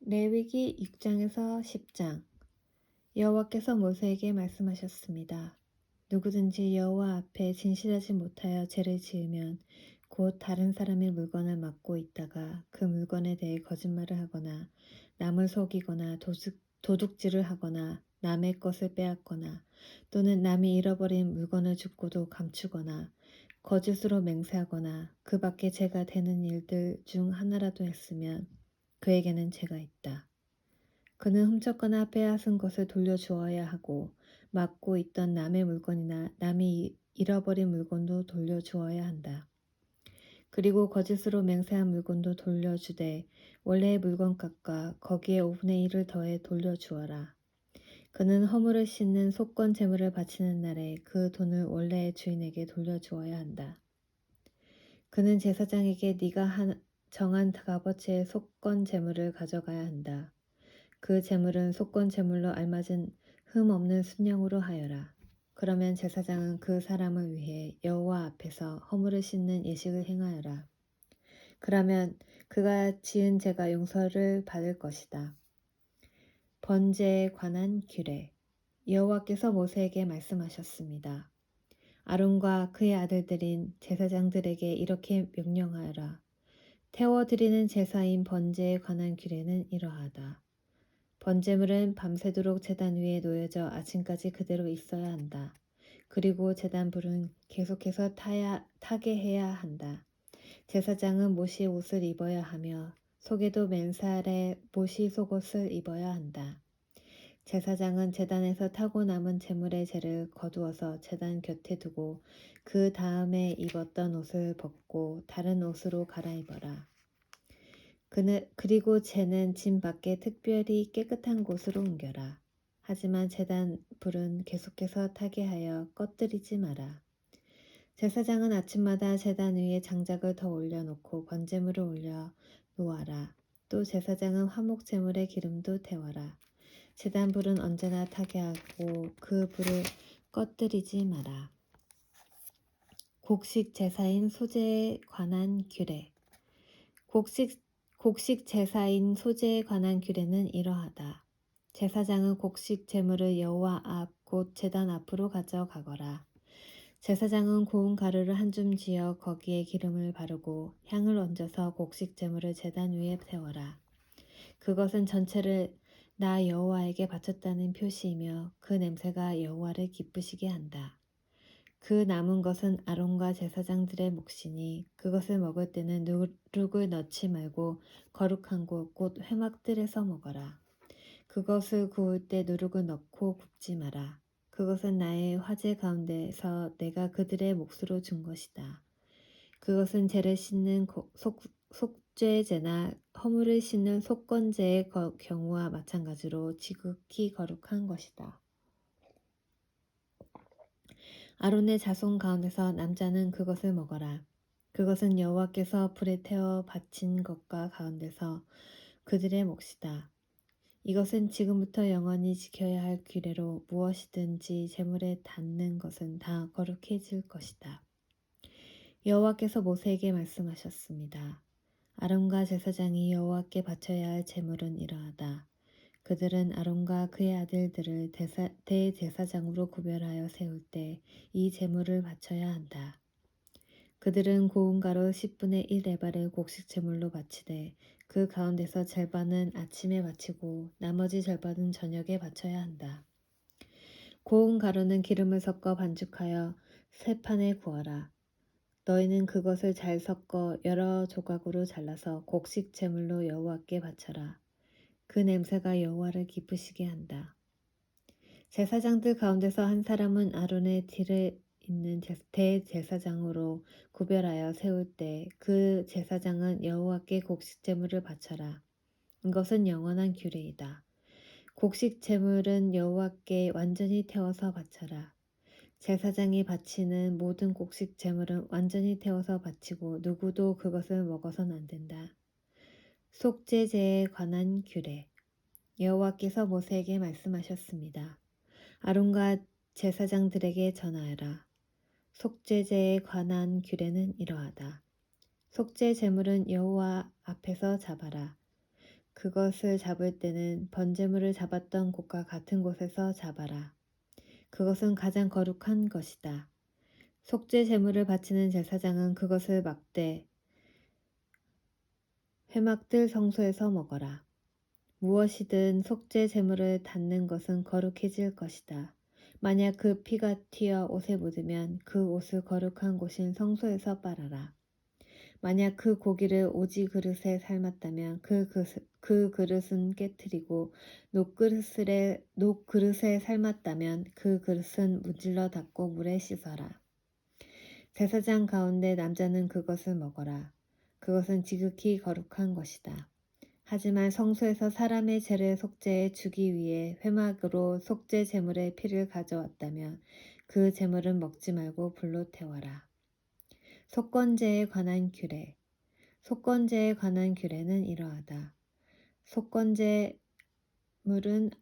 레위기 6장에서 10장. 여호와께서 모세에게 말씀하셨습니다. 누구든지 여호와 앞에 진실하지 못하여 죄를 지으면 곧 다른 사람의 물건을 맡고 있다가 그 물건에 대해 거짓말을 하거나 남을 속이거나 도둑질을 하거나 남의 것을 빼앗거나 또는 남이 잃어버린 물건을 죽고도 감추거나 거짓으로 맹세하거나 그 밖에 죄가 되는 일들 중 하나라도 했으면 그에게는 죄가 있다. 그는 훔쳤거나 빼앗은 것을 돌려주어야 하고 맡고 있던 남의 물건이나 남이 잃어버린 물건도 돌려주어야 한다. 그리고 거짓으로 맹세한 물건도 돌려주되 원래의 물건값과 거기에 5분의 1을 더해 돌려주어라. 그는 허물을 씻는 속건 제물을 바치는 날에 그 돈을 원래의 주인에게 돌려주어야 한다. 그는 제사장에게 네가 정한 값어치의 속건 제물을 가져가야 한다. 그 제물은 속건 제물로 알맞은 흠 없는 순양으로 하여라. 그러면 제사장은 그 사람을 위해 여호와 앞에서 허물을 씻는 예식을 행하여라. 그러면 그가 지은 죄가 용서를 받을 것이다. 번제에 관한 규례. 여호와께서 모세에게 말씀하셨습니다. 아론과 그의 아들들인 제사장들에게 이렇게 명령하여라. 태워드리는 제사인 번제에 관한 규례는 이러하다. 번제물은 밤새도록 제단 위에 놓여져 아침까지 그대로 있어야 한다. 그리고 제단 불은 계속해서 타게 해야 한다. 제사장은 모시 옷을 입어야 하며 속에도 맨살에 모시 속옷을 입어야 한다. 제사장은 제단에서 타고 남은 제물의 재를 거두어서 제단 곁에 두고 그 다음에 입었던 옷을 벗고 다른 옷으로 갈아입어라. 그리고 재는 진 밖에 특별히 깨끗한 곳으로 옮겨라. 하지만 제단 불은 계속해서 타게 하여 꺼뜨리지 마라. 제사장은 아침마다 제단 위에 장작을 더 올려놓고 번제물을 올려 놓아라. 또 제사장은 화목 제물에 기름도 태워라. 제단 불은 언제나 타게 하고 그 불을 꺼뜨리지 마라. 곡식 제사인 소제에 관한 규례. 곡식 제사인 소제에 관한 규례는 이러하다. 제사장은 곡식 제물을 여호와 앞 곧 제단 앞으로 가져가거라. 제사장은 고운 가루를 한 줌 지어 거기에 기름을 바르고 향을 얹어서 곡식 제물을 제단 위에 태워라. 그것은 전체를 나 여호와에게 바쳤다는 표시이며 그 냄새가 여호와를 기쁘시게 한다. 그 남은 것은 아론과 제사장들의 몫이니 그것을 먹을 때는 누룩을 넣지 말고 거룩한 곳 곧 회막들에서 먹어라. 그것을 구울 때 누룩을 넣고 굽지 마라. 그것은 나의 화제 가운데서 내가 그들의 몫으로 준 것이다. 그것은 죄를 씻는 속죄제나 허물을 씻는 속건제의 경우와 마찬가지로 지극히 거룩한 것이다. 아론의 자손 가운데서 남자는 그것을 먹어라. 그것은 여호와께서 불에 태워 바친 것과 가운데서 그들의 몫이다. 이것은 지금부터 영원히 지켜야 할 규례로 무엇이든지 제물에 닿는 것은 다 거룩해질 것이다. 여호와께서 모세에게 말씀하셨습니다. 아론과 제사장이 여호와께 바쳐야 할 제물은 이러하다. 그들은 아론과 그의 아들들을 대제사장으로 구별하여 세울 때 이 제물을 바쳐야 한다. 그들은 고운 가루 10분의 1 에바를 곡식 제물로 바치되 그 가운데서 절반은 아침에 바치고 나머지 절반은 저녁에 바쳐야 한다. 고운 가루는 기름을 섞어 반죽하여 세 판에 구워라. 너희는 그것을 잘 섞어 여러 조각으로 잘라서 곡식 제물로 여호와께 바쳐라. 그 냄새가 여호와를 기쁘시게 한다. 제사장들 가운데서 한 사람은 아론의 뒤를 잇는 대제사장으로 구별하여 세울 때 그 제사장은 여호와께 곡식 제물을 바쳐라. 이것은 영원한 규례이다. 곡식 제물은 여호와께 완전히 태워서 바쳐라. 제사장이 바치는 모든 곡식 제물은 완전히 태워서 바치고 누구도 그것을 먹어선 안 된다. 속죄제에 관한 규례. 여호와께서 모세에게 말씀하셨습니다. 아론과 제사장들에게 전하여라. 속죄제에 관한 규례는 이러하다. 속죄 제물은 여호와 앞에서 잡아라. 그것을 잡을 때는 번제물을 잡았던 곳과 같은 곳에서 잡아라. 그것은 가장 거룩한 것이다. 속죄 제물을 바치는 제사장은 그것을 막되 회막들 성소에서 먹어라. 무엇이든 속죄 제물을 닿는 것은 거룩해질 것이다. 만약 그 피가 튀어 옷에 묻으면 그 옷을 거룩한 곳인 성소에서 빨아라. 만약 그 고기를 오지 그릇에 삶았다면 그 그릇은 깨뜨리고 녹그릇에 삶았다면 그 그릇은 문질러 닦고 물에 씻어라. 제사장 가운데 남자는 그것을 먹어라. 그것은 지극히 거룩한 것이다. 하지만 성소에서 사람의 죄를 속죄해 주기 위해 회막으로 속죄 제물의 피를 가져왔다면 그 제물은 먹지 말고 불로 태워라. 속건제에 관한 규례. 속건제에 관한 규례는 이러하다. 속건제물은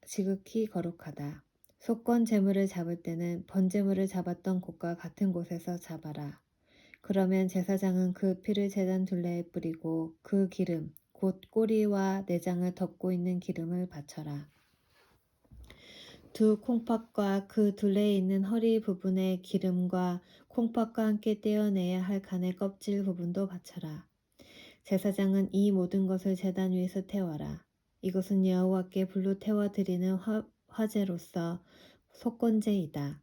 지극히 거룩하다. 속건 제물을 잡을 때는 번제물을 잡았던 곳과 같은 곳에서 잡아라. 그러면 제사장은 그 피를 제단 둘레에 뿌리고 그 기름, 곧 꼬리와 내장을 덮고 있는 기름을 바쳐라. 두 콩팥과 그 둘레에 있는 허리 부분의 기름과 콩팥과 함께 떼어내야 할 간의 껍질 부분도 바쳐라. 제사장은 이 모든 것을 제단 위에서 태워라. 이것은 여호와께 불로 태워 드리는 화제로서 속건제이다.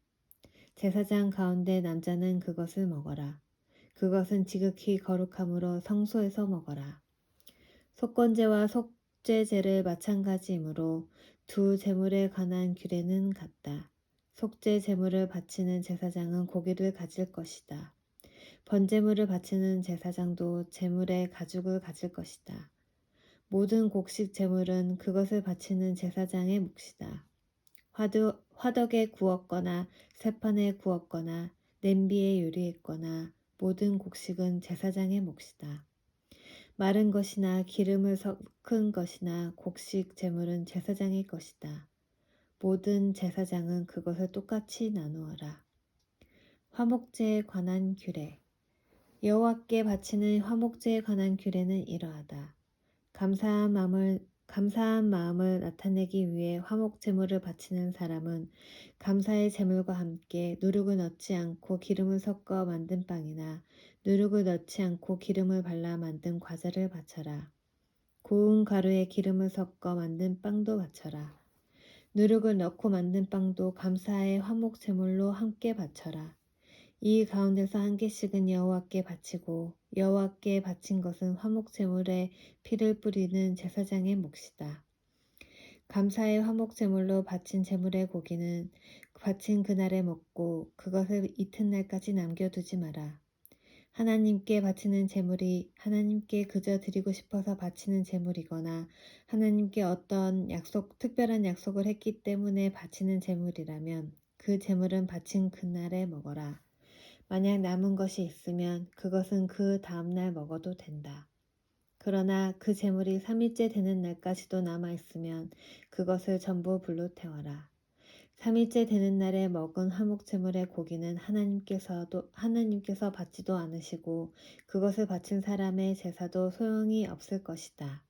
제사장 가운데 남자는 그것을 먹어라. 그것은 지극히 거룩함으로 성소에서 먹어라. 속건제와 속죄제를 마찬가지이므로 두 제물에 관한 규례는 같다. 속죄 제물을 바치는 제사장은 고기를 가질 것이다. 번제물을 바치는 제사장도 제물의 가죽을 가질 것이다. 모든 곡식 제물은 그것을 바치는 제사장의 몫이다. 화덕에 구웠거나 새판에 구웠거나 냄비에 요리했거나 모든 곡식은 제사장의 몫이다. 마른 것이나 기름을 섞은 것이나 곡식 제물은 제사장의 것이다. 모든 제사장은 그것을 똑같이 나누어라. 화목제에 관한 규례. 여호와께 바치는 화목제에 관한 규례는 이러하다. 감사한 마음을 나타내기 위해 화목 제물을 바치는 사람은 감사의 제물과 함께 누룩을 넣지 않고 기름을 섞어 만든 빵이나 누룩을 넣지 않고 기름을 발라 만든 과자를 바쳐라. 고운 가루에 기름을 섞어 만든 빵도 바쳐라. 누룩을 넣고 만든 빵도 감사의 화목 제물로 함께 바쳐라. 이 가운데서 한 개씩은 여호와께 바치고 여호와께 바친 것은 화목 제물에 피를 뿌리는 제사장의 몫이다. 감사의 화목 제물로 바친 제물의 고기는 바친 그날에 먹고 그것을 이튿날까지 남겨두지 마라. 하나님께 바치는 제물이 하나님께 그저 드리고 싶어서 바치는 제물이거나 하나님께 어떤 특별한 약속을 했기 때문에 바치는 제물이라면 그 제물은 바친 그날에 먹어라. 만약 남은 것이 있으면 그것은 그 다음날 먹어도 된다. 그러나 그 제물이 3일째 되는 날까지도 남아있으면 그것을 전부 불로 태워라. 3일째 되는 날에 먹은 화목제물의 고기는 하나님께서 받지도 않으시고 그것을 바친 사람의 제사도 소용이 없을 것이다.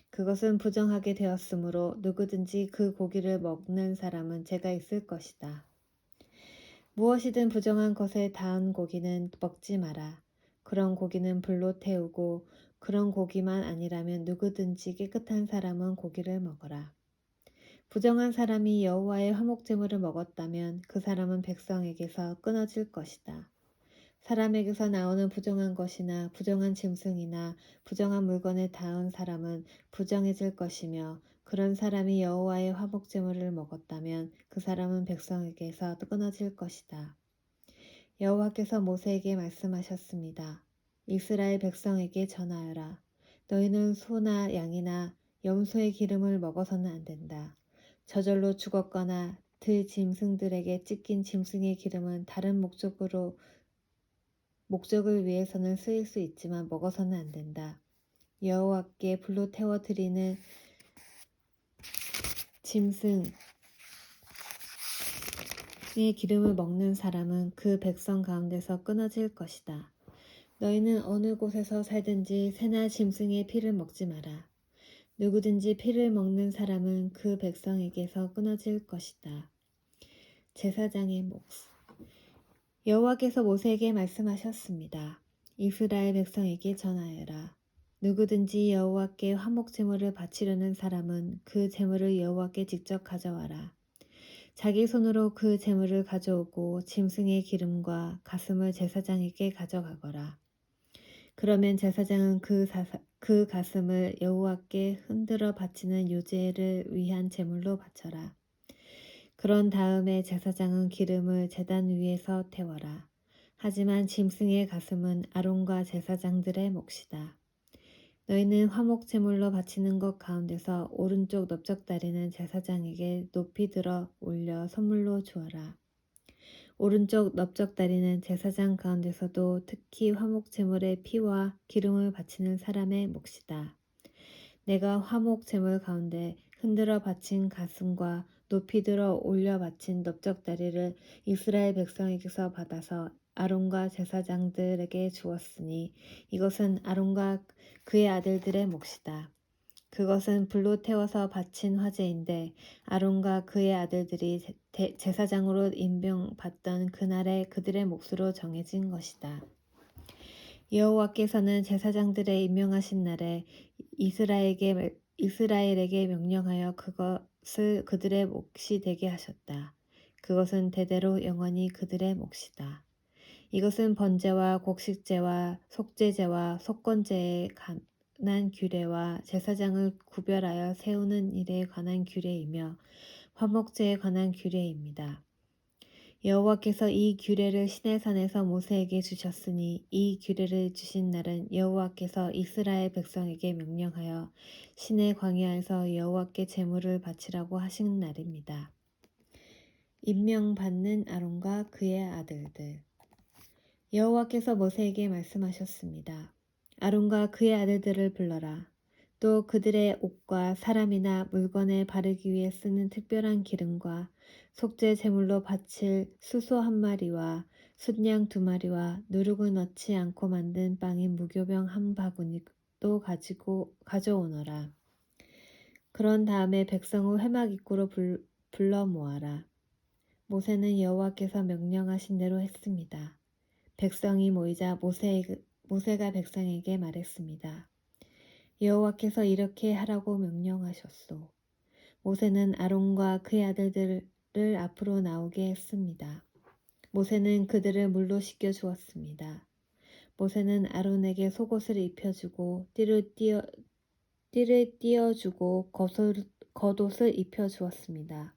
그것은 부정하게 되었으므로 누구든지 그 고기를 먹는 사람은 죄가 있을 것이다. 무엇이든 부정한 것에 닿은 고기는 먹지 마라. 그런 고기는 불로 태우고 그런 고기만 아니라면 누구든지 깨끗한 사람은 고기를 먹어라. 부정한 사람이 여호와의 화목제물을 먹었다면 그 사람은 백성에게서 끊어질 것이다. 사람에게서 나오는 부정한 것이나 부정한 짐승이나 부정한 물건에 닿은 사람은 부정해질 것이며 그런 사람이 여호와의 화목제물을 먹었다면 그 사람은 백성에게서 끊어질 것이다. 여호와께서 모세에게 말씀하셨습니다. 이스라엘 백성에게 전하여라. 너희는 소나 양이나 염소의 기름을 먹어서는 안 된다. 저절로 죽었거나 들 짐승들에게 찢긴 짐승의 기름은 다른 목적을 위해서는 쓰일 수 있지만 먹어서는 안 된다. 여호와께 불로 태워 드리는 짐승의 기름을 먹는 사람은 그 백성 가운데서 끊어질 것이다. 너희는 어느 곳에서 살든지 새나 짐승의 피를 먹지 마라. 누구든지 피를 먹는 사람은 그 백성에게서 끊어질 것이다. 제사장의 몫. 여호와께서 모세에게 말씀하셨습니다. 이스라엘 백성에게 전하여라. 누구든지 여호와께 화목 제물을 바치려는 사람은 그 제물을 여호와께 직접 가져와라. 자기 손으로 그 제물을 가져오고 짐승의 기름과 가슴을 제사장에게 가져가거라. 그러면 제사장은 그 가슴을 여호와께 흔들어 바치는 유제를 위한 제물로 바쳐라. 그런 다음에 제사장은 기름을 제단 위에서 태워라. 하지만 짐승의 가슴은 아론과 제사장들의 몫이다. 너희는 화목 제물로 바치는 것 가운데서 오른쪽 넓적다리는 제사장에게 높이 들어 올려 선물로 주어라. 오른쪽 넓적다리는 제사장 가운데서도 특히 화목 제물의 피와 기름을 바치는 사람의 몫이다. 내가 화목 제물 가운데 흔들어 바친 가슴과 높이 들어 올려 바친 넓적다리를 이스라엘 백성에게서 받아서 아론과 제사장들에게 주었으니 이것은 아론과 그의 아들들의 몫이다. 그것은 불로 태워서 바친 화제인데 아론과 그의 아들들이 제사장으로 임명받던 그날에 그들의 몫으로 정해진 것이다. 여호와께서는 제사장들의 임명하신 날에 이스라엘에게 명령하여 그것을 그들의 몫이 되게 하셨다. 그것은 대대로 영원히 그들의 몫이다. 이것은 번제와 곡식제와 속죄제와 속건제에 관한 규례와 제사장을 구별하여 세우는 일에 관한 규례이며 화목제에 관한 규례입니다. 여호와께서 이 규례를 시내산에서 모세에게 주셨으니 이 규례를 주신 날은 여호와께서 이스라엘 백성에게 명령하여 시내 광야에서 여호와께 제물을 바치라고 하신 날입니다. 임명받는 아론과 그의 아들들. 여호와께서 모세에게 말씀하셨습니다. 아론과 그의 아들들을 불러라. 또 그들의 옷과 사람이나 물건에 바르기 위해 쓰는 특별한 기름과 속죄 제물로 바칠 수소 1마리와 숫양 2마리와 누룩을 넣지 않고 만든 빵인 무교병 1바구니도 가져오너라. 그런 다음에 백성을 회막 입구로 불러 모아라. 모세는 여호와께서 명령하신 대로 했습니다. 백성이 모이자 모세가 백성에게 말했습니다. 여호와께서 이렇게 하라고 명령하셨소. 모세는 아론과 그의 아들들을 앞으로 나오게 했습니다. 모세는 그들을 물로 씻겨 주었습니다. 모세는 아론에게 속옷을 입혀주고 띠를 띄어주고 겉옷을 입혀주었습니다.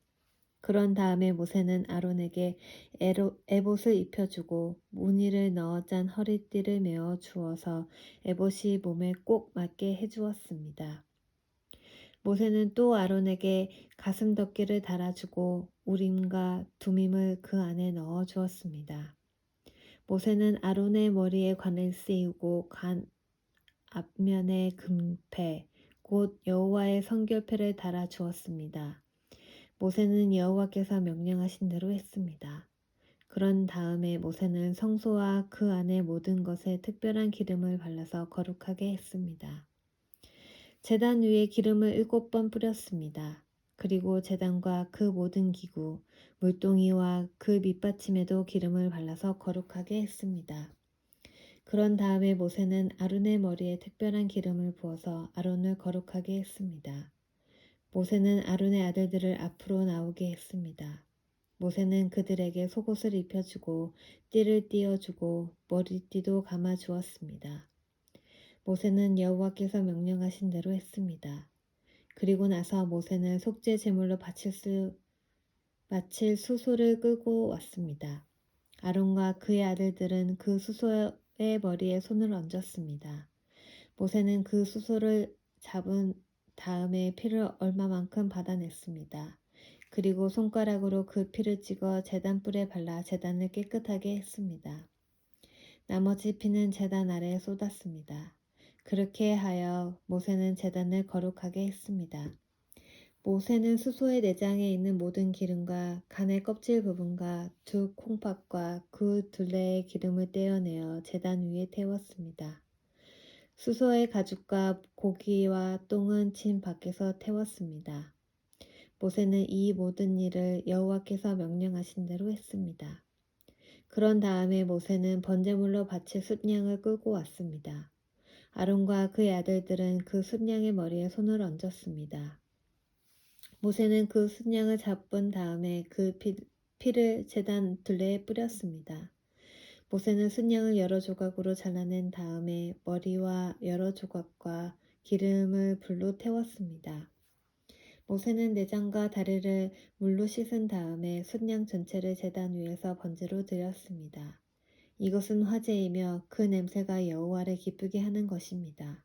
그런 다음에 모세는 아론에게 에봇을 입혀주고 무늬를 넣어 짠 허리띠를 메어 주어서 에봇이 몸에 꼭 맞게 해주었습니다. 모세는 또 아론에게 가슴 덮개를 달아주고 우림과 두밈을 그 안에 넣어 주었습니다. 모세는 아론의 머리에 관을 씌우고 관 앞면에 금패, 곧 여호와의 성결패를 달아 주었습니다. 모세는 여호와께서 명령하신 대로 했습니다. 그런 다음에 모세는 성소와 그 안의 모든 것에 특별한 기름을 발라서 거룩하게 했습니다. 제단 위에 기름을 7번 뿌렸습니다. 그리고 제단과 그 모든 기구, 물동이와 그 밑받침에도 기름을 발라서 거룩하게 했습니다. 그런 다음에 모세는 아론의 머리에 특별한 기름을 부어서 아론을 거룩하게 했습니다. 모세는 아론의 아들들을 앞으로 나오게 했습니다. 모세는 그들에게 속옷을 입혀주고 띠를 띄어주고 머리띠도 감아 주었습니다. 모세는 여호와께서 명령하신 대로 했습니다. 그리고 나서 모세는 속죄 제물로 바칠 수소를 끌고 왔습니다. 아론과 그의 아들들은 그 수소의 머리에 손을 얹었습니다. 모세는 그 수소를 잡은 다음에 피를 얼마만큼 받아냈습니다. 그리고 손가락으로 그 피를 찍어 제단 뿔에 발라 제단을 깨끗하게 했습니다. 나머지 피는 제단 아래에 쏟았습니다. 그렇게 하여 모세는 제단을 거룩하게 했습니다. 모세는 수소의 내장에 있는 모든 기름과 간의 껍질 부분과 두 콩팥과 그 둘레의 기름을 떼어내어 제단 위에 태웠습니다. 수소의 가죽과 고기와 똥은 진 밖에서 태웠습니다. 모세는 이 모든 일을 여호와께서 명령하신 대로 했습니다. 그런 다음에 모세는 번제물로 바칠 숫양을 끌고 왔습니다. 아론과 그의 아들들은 그 숫양의 머리에 손을 얹었습니다. 모세는 그 숫양을 잡은 다음에 그 피를 제단 둘레에 뿌렸습니다. 모세는 숫양을 여러 조각으로 잘라낸 다음에 머리와 여러 조각과 기름을 불로 태웠습니다. 모세는 내장과 다리를 물로 씻은 다음에 숫양 전체를 제단 위에서 번제로 드렸습니다. 이것은 화제이며 그 냄새가 여호와를 기쁘게 하는 것입니다.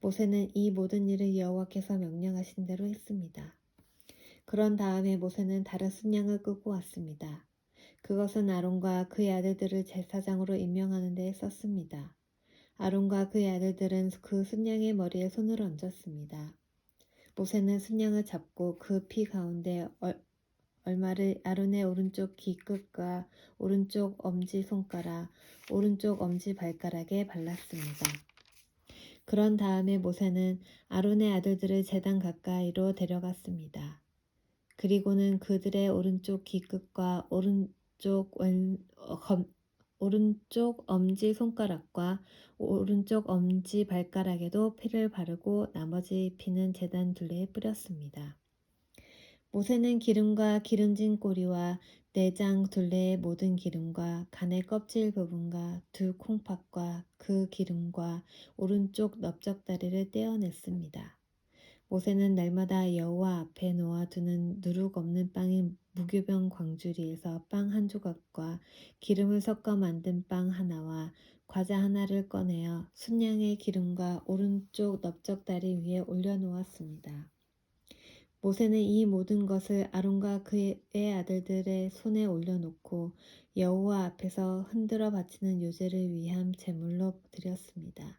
모세는 이 모든 일을 여호와께서 명령하신 대로 했습니다. 그런 다음에 모세는 다른 숫양을 끌고 왔습니다. 그것은 아론과 그의 아들들을 제사장으로 임명하는 데 썼습니다. 아론과 그의 아들들은 그 숫양의 머리에 손을 얹었습니다. 모세는 숫양을 잡고 그 피 가운데 얼마를 아론의 오른쪽 귀끝과 오른쪽 엄지 손가락, 오른쪽 엄지 발가락에 발랐습니다. 그런 다음에 모세는 아론의 아들들을 제단 가까이로 데려갔습니다. 그리고는 그들의 오른쪽 귀끝과 오른쪽 엄지 손가락과 오른쪽 엄지 발가락에도 피를 바르고 나머지 피는 제단 둘레에 뿌렸습니다. 모세는 기름과 기름진 꼬리와 내장 둘레의 모든 기름과 간의 껍질 부분과 두 콩팥과 그 기름과 오른쪽 넓적다리를 떼어냈습니다. 모세는 날마다 여호와 앞에 놓아두는 누룩 없는 빵인 무교병 광주리에서 빵 한 조각과 기름을 섞어 만든 빵 하나와 과자 하나를 꺼내어 순양의 기름과 오른쪽 넓적다리 위에 올려놓았습니다. 모세는 이 모든 것을 아론과 그의 아들들의 손에 올려놓고 여호와 앞에서 흔들어 바치는 요제를 위한 제물로 드렸습니다.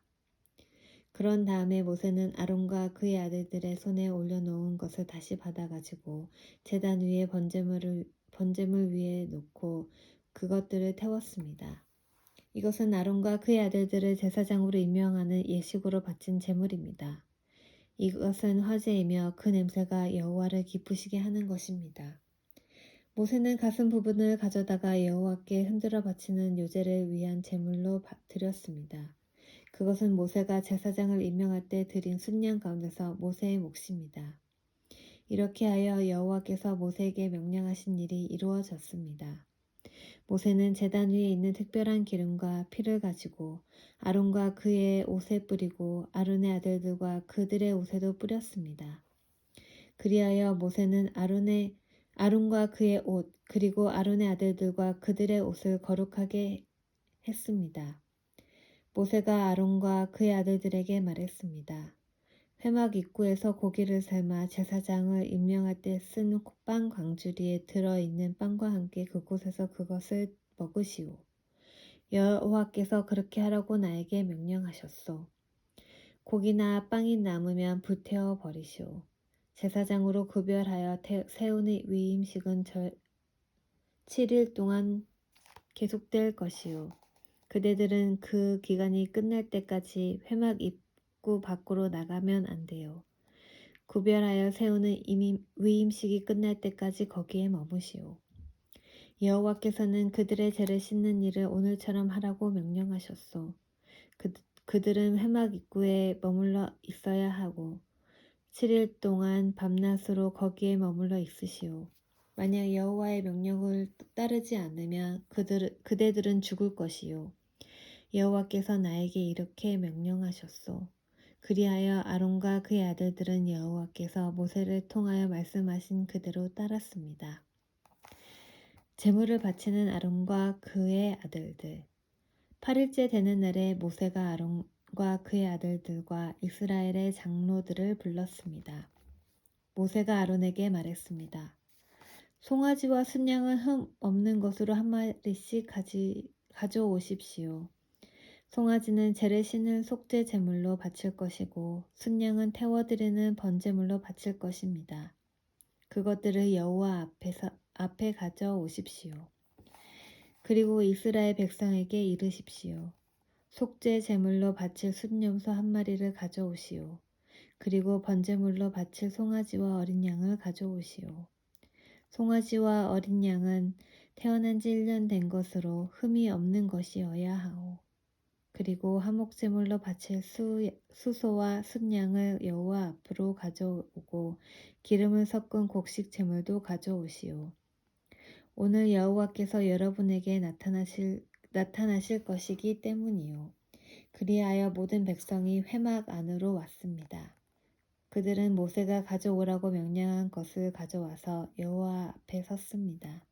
그런 다음에 모세는 아론과 그의 아들들의 손에 올려놓은 것을 다시 받아가지고 제단 위에 번제물 위에 놓고 그것들을 태웠습니다. 이것은 아론과 그의 아들들을 제사장으로 임명하는 예식으로 바친 제물입니다. 이것은 화제이며 그 냄새가 여호와를 기쁘시게 하는 것입니다. 모세는 가슴 부분을 가져다가 여호와께 흔들어 바치는 요제를 위한 제물로 드렸습니다. 그것은 모세가 제사장을 임명할 때 드린 순양 가운데서 모세의 몫입니다. 이렇게 하여 여호와께서 모세에게 명령하신 일이 이루어졌습니다. 모세는 제단 위에 있는 특별한 기름과 피를 가지고 아론과 그의 옷에 뿌리고 아론의 아들들과 그들의 옷에도 뿌렸습니다. 그리하여 모세는 아론과 그의 옷 그리고 아론의 아들들과 그들의 옷을 거룩하게 했습니다. 모세가 아론과 그의 아들들에게 말했습니다. 회막 입구에서 고기를 삶아 제사장을 임명할 때 쓴 빵 광주리에 들어있는 빵과 함께 그곳에서 그것을 먹으시오. 여호와께서 그렇게 하라고 나에게 명령하셨소. 고기나 빵이 남으면 불태워 버리시오. 제사장으로 구별하여 세우는 위임식은 7일 동안 계속될 것이오. 그대들은 그 기간이 끝날 때까지 회막 입구 밖으로 나가면 안 돼요. 구별하여 세우는 위임식이 끝날 때까지 거기에 머무시오. 여호와께서는 그들의 죄를 씻는 일을 오늘처럼 하라고 명령하셨소. 그들은 회막 입구에 머물러 있어야 하고 7일 동안 밤낮으로 거기에 머물러 있으시오. 만약 여호와의 명령을 따르지 않으면 그대들은 죽을 것이요. 여호와께서 나에게 이렇게 명령하셨소. 그리하여 아론과 그의 아들들은 여호와께서 모세를 통하여 말씀하신 그대로 따랐습니다. 제물을 바치는 아론과 그의 아들들. 8일째 되는 날에 모세가 아론과 그의 아들들과 이스라엘의 장로들을 불렀습니다. 모세가 아론에게 말했습니다. 송아지와 순양은 흠 없는 것으로 한 마리씩 가져오십시오. 송아지는 죄를 씻는 속죄 제물로 바칠 것이고 순양은 태워드리는 번제물로 바칠 것입니다. 그것들을 여호와 앞에 가져오십시오. 그리고 이스라엘 백성에게 이르십시오. 속죄 제물로 바칠 순염소 한 마리를 가져오시오. 그리고 번제물로 바칠 송아지와 어린 양을 가져오시오. 송아지와 어린 양은 태어난 지 1년 된 것으로 흠이 없는 것이어야 하오. 그리고 화목제물로 바칠 수소와 순양을 여호와 앞으로 가져오고 기름을 섞은 곡식 제물도 가져오시오. 오늘 여호와께서 여러분에게 나타나실 것이기 때문이요. 그리하여 모든 백성이 회막 안으로 왔습니다. 그들은 모세가 가져오라고 명령한 것을 가져와서 여호와 앞에 섰습니다.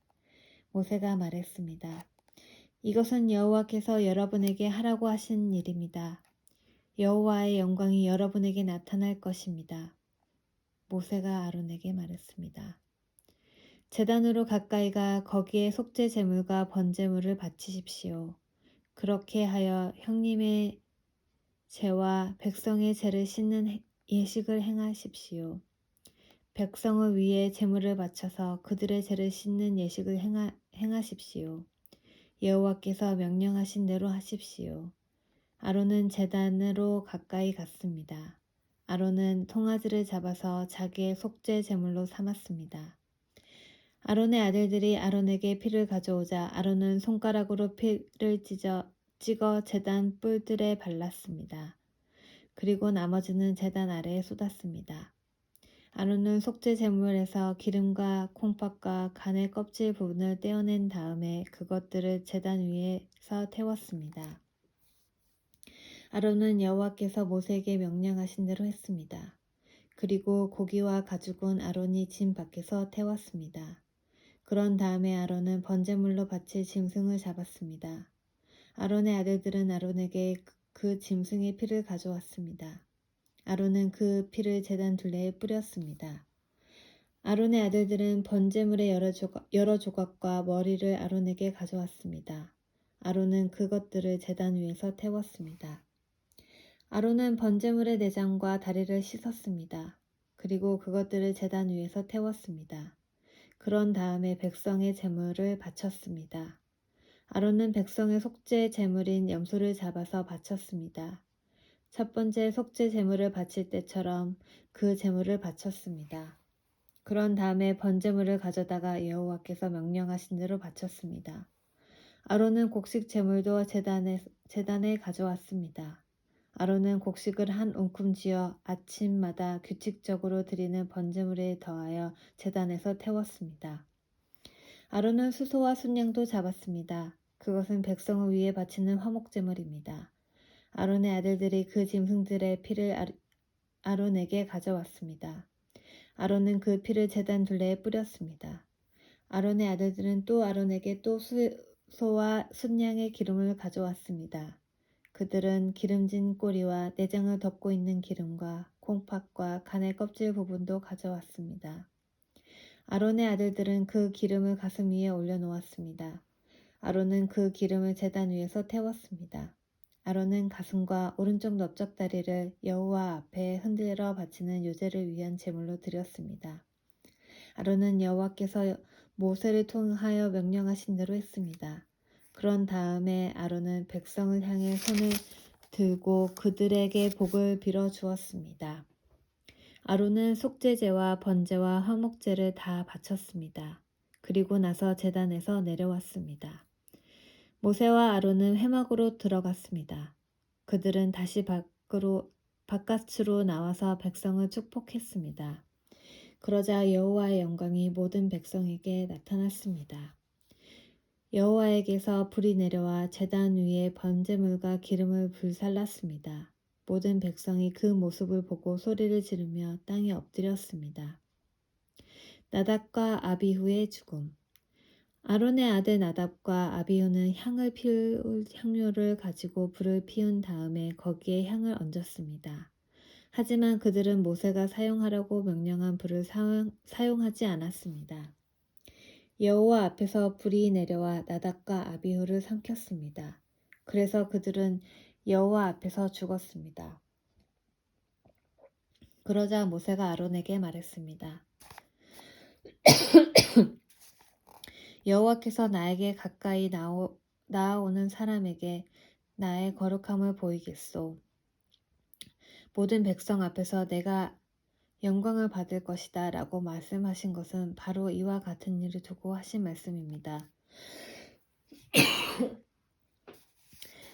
모세가 말했습니다. 이것은 여호와께서 여러분에게 하라고 하신 일입니다. 여호와의 영광이 여러분에게 나타날 것입니다. 모세가 아론에게 말했습니다. 제단으로 가까이 가 거기에 속죄 제물과 번제물을 바치십시오. 그렇게 하여 형님의 죄와 백성의 죄를 씻는 예식을 행하십시오. 백성을 위해 제물을 바쳐서 그들의 죄를 씻는 예식을 행하십시오. 여호와께서 명령하신 대로 하십시오. 아론은 제단으로 가까이 갔습니다. 아론은 송아지를 잡아서 자기의 속죄 제물로 삼았습니다. 아론의 아들들이 아론에게 피를 가져오자 아론은 손가락으로 피를 찍어 제단 뿔들에 발랐습니다. 그리고 나머지는 제단 아래에 쏟았습니다. 아론은 속죄 제물에서 기름과 콩팥과 간의 껍질 부분을 떼어낸 다음에 그것들을 제단 위에서 태웠습니다. 아론은 여호와께서 모세에게 명령하신 대로 했습니다. 그리고 고기와 가죽은 아론이 진 밖에서 태웠습니다. 그런 다음에 아론은 번제물로 바칠 짐승을 잡았습니다. 아론의 아들들은 아론에게 그 짐승의 피를 가져왔습니다. 아론은 그 피를 제단 둘레에 뿌렸습니다. 아론의 아들들은 번제물의 여러 조각과 머리를 아론에게 가져왔습니다. 아론은 그것들을 제단 위에서 태웠습니다. 아론은 번제물의 내장과 다리를 씻었습니다. 그리고 그것들을 제단 위에서 태웠습니다. 그런 다음에 백성의 제물을 바쳤습니다. 아론은 백성의 속죄 제물인 염소를 잡아서 바쳤습니다. 첫 번째 속죄 제물을 바칠 때처럼 그 제물을 바쳤습니다. 그런 다음에 번제물을 가져다가 여호와께서 명령하신 대로 바쳤습니다. 아론은 곡식 제물도 제단에 가져왔습니다. 아론은 곡식을 한 움큼 쥐어 아침마다 규칙적으로 드리는 번제물에 더하여 제단에서 태웠습니다. 아론은 수소와 순양도 잡았습니다. 그것은 백성을 위해 바치는 화목제물입니다. 아론의 아들들이 그 짐승들의 피를 아론에게 가져왔습니다. 아론은 그 피를 제단 둘레에 뿌렸습니다. 아론의 아들들은 또 아론에게 또 수소와 순양의 기름을 가져왔습니다. 그들은 기름진 꼬리와 내장을 덮고 있는 기름과 콩팥과 간의 껍질 부분도 가져왔습니다. 아론의 아들들은 그 기름을 가슴 위에 올려놓았습니다. 아론은 그 기름을 제단 위에서 태웠습니다. 아론은 가슴과 오른쪽 넓적다리를 여호와 앞에 흔들어 바치는 유제를 위한 제물로 드렸습니다. 아론은 여호와께서 모세를 통하여 명령하신 대로 했습니다. 그런 다음에 아론은 백성을 향해 손을 들고 그들에게 복을 빌어 주었습니다. 아론은 속죄제와 번제와 화목제를 다 바쳤습니다. 그리고 나서 제단에서 내려왔습니다. 모세와 아론은 회막으로 들어갔습니다. 그들은 다시 바깥으로 나와서 백성을 축복했습니다. 그러자 여호와의 영광이 모든 백성에게 나타났습니다. 여호와에게서 불이 내려와 제단 위에 번제물과 기름을 불살랐습니다. 모든 백성이 그 모습을 보고 소리를 지르며 땅에 엎드렸습니다. 나답과 아비후의 죽음. 아론의 아들 나답과 아비후는 향을 피울 향료를 가지고 불을 피운 다음에 거기에 향을 얹었습니다. 하지만 그들은 모세가 사용하라고 명령한 불을 사용하지 않았습니다. 여호와 앞에서 불이 내려와 나답과 아비후를 삼켰습니다. 그래서 그들은 여호와 앞에서 죽었습니다. 그러자 모세가 아론에게 말했습니다. 여호와께서 나에게 가까이 나아오는 사람에게 나의 거룩함을 보이겠소. 모든 백성 앞에서 내가 영광을 받을 것이다 라고 말씀하신 것은 바로 이와 같은 일을 두고 하신 말씀입니다.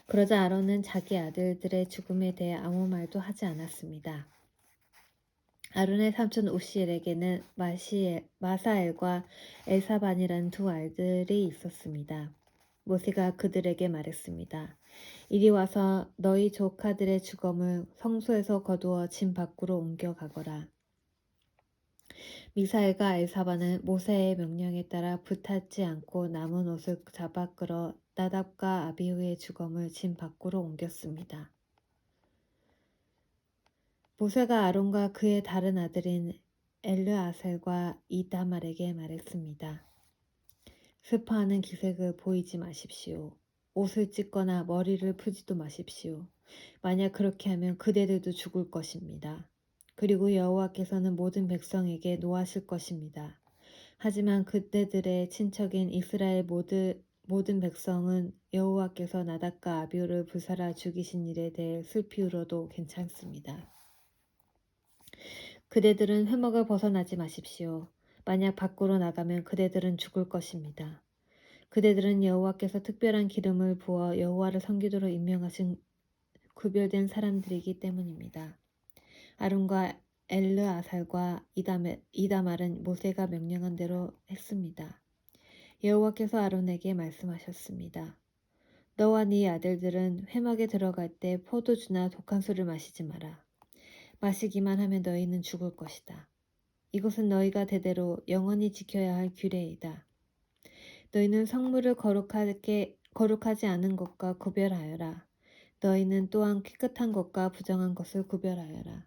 그러자 아론은 자기 아들들의 죽음에 대해 아무 말도 하지 않았습니다. 아론의 삼촌 우시엘에게는 마사엘과 엘사반이라는 두 아들이 있었습니다. 모세가 그들에게 말했습니다. 이리 와서 너희 조카들의 죽음을 성소에서 거두어 진 밖으로 옮겨가거라. 미사엘과 엘사반은 모세의 명령에 따라 불타지 않고 남은 옷을 잡아 끌어 나답과 아비후의 죽음을 진 밖으로 옮겼습니다. 모세가 아론과 그의 다른 아들인 엘르아셀과 이다말에게 말했습니다. 슬퍼하는 기색을 보이지 마십시오. 옷을 찢거나 머리를 풀지도 마십시오. 만약 그렇게 하면 그대들도 죽을 것입니다. 그리고 여호와께서는 모든 백성에게 노하실 것입니다. 하지만 그때들의 친척인 이스라엘 모든 백성은 여호와께서 나답과 아비후를 불살아 죽이신 일에 대해 슬피 울어도 괜찮습니다. 그대들은 회막을 벗어나지 마십시오. 만약 밖으로 나가면 그대들은 죽을 것입니다. 그대들은 여호와께서 특별한 기름을 부어 여호와를 섬기도록 임명하신 구별된 사람들이기 때문입니다. 아론과 엘르아살과 이다말은 모세가 명령한 대로 했습니다. 여호와께서 아론에게 말씀하셨습니다. 너와 네 아들들은 회막에 들어갈 때 포도주나 독한 술을 마시지 마라. 마시기만 하면 너희는 죽을 것이다. 이것은 너희가 대대로 영원히 지켜야 할 규례이다. 너희는 성물을 거룩하지 않은 것과 구별하여라. 너희는 또한 깨끗한 것과 부정한 것을 구별하여라.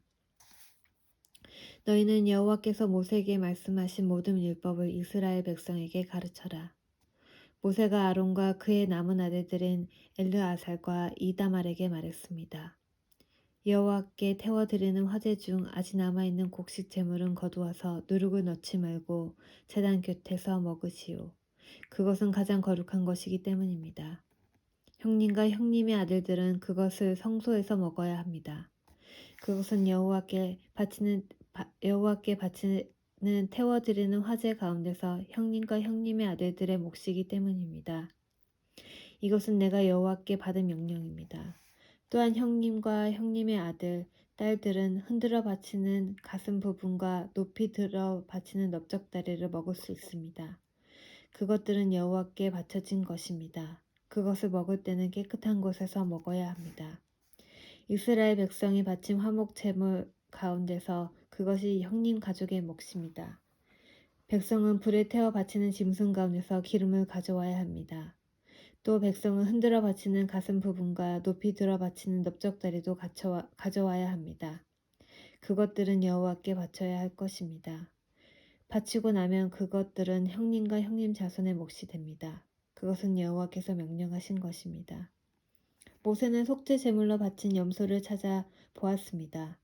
너희는 여호와께서 모세에게 말씀하신 모든 율법을 이스라엘 백성에게 가르쳐라. 모세가 아론과 그의 남은 아들들인 엘르아살과 이다말에게 말했습니다. 여호와께 태워드리는 화제 중 아직 남아있는 곡식 제물은 거두어서 누룩을 넣지 말고 제단 곁에서 먹으시오. 그것은 가장 거룩한 것이기 때문입니다. 형님과 형님의 아들들은 그것을 성소에서 먹어야 합니다. 그것은 여호와께 바치는 태워드리는 화제 가운데서 형님과 형님의 아들들의 몫이기 때문입니다. 이것은 내가 여호와께 받은 명령입니다. 또한 형님과 형님의 아들, 딸들은 흔들어 바치는 가슴 부분과 높이 들어 바치는 넓적다리를 먹을 수 있습니다. 그것들은 여호와께 바쳐진 것입니다. 그것을 먹을 때는 깨끗한 곳에서 먹어야 합니다. 이스라엘 백성이 바친 화목 제물 가운데서 그것이 형님 가족의 몫입니다. 백성은 불에 태워 바치는 짐승 가운데서 기름을 가져와야 합니다. 또 백성은 흔들어 바치는 가슴 부분과 높이 들어 바치는 넓적다리도 가져와야 합니다. 그것들은 여호와께 바쳐야 할 것입니다. 바치고 나면 그것들은 형님과 형님 자손의 몫이 됩니다. 그것은 여호와께서 명령하신 것입니다. 모세는 속죄 제물로 바친 염소를 찾아 보았습니다.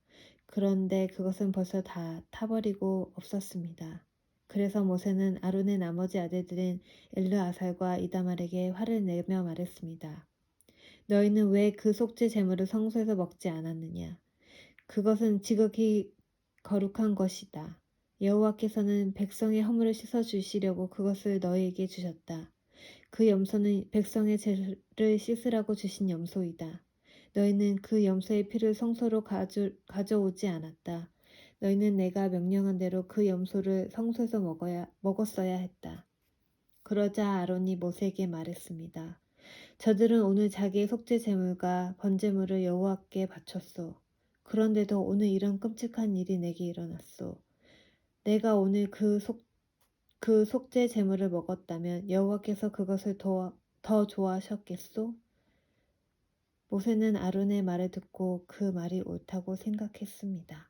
그런데 그것은 벌써 다 타버리고 없었습니다. 그래서 모세는 아론의 나머지 아들들인 엘르아살과 이다말에게 화를 내며 말했습니다. 너희는 왜 그 속죄 제물을 성소에서 먹지 않았느냐? 그것은 지극히 거룩한 것이다. 여호와께서는 백성의 허물을 씻어 주시려고 그것을 너희에게 주셨다. 그 염소는 백성의 죄를 씻으라고 주신 염소이다. 너희는 그 염소의 피를 성소로 가져오지 않았다. 너희는 내가 명령한 대로 그 염소를 성소에서 먹었어야 했다. 그러자 아론이 모세에게 말했습니다. 저들은 오늘 자기의 속죄 제물과 번제물을 여호와께 바쳤소. 그런데도 오늘 이런 끔찍한 일이 내게 일어났소. 내가 오늘 그 속죄 제물을 먹었다면 여호와께서 그것을 더 좋아하셨겠소? 모세는 아론의 말을 듣고 그 말이 옳다고 생각했습니다.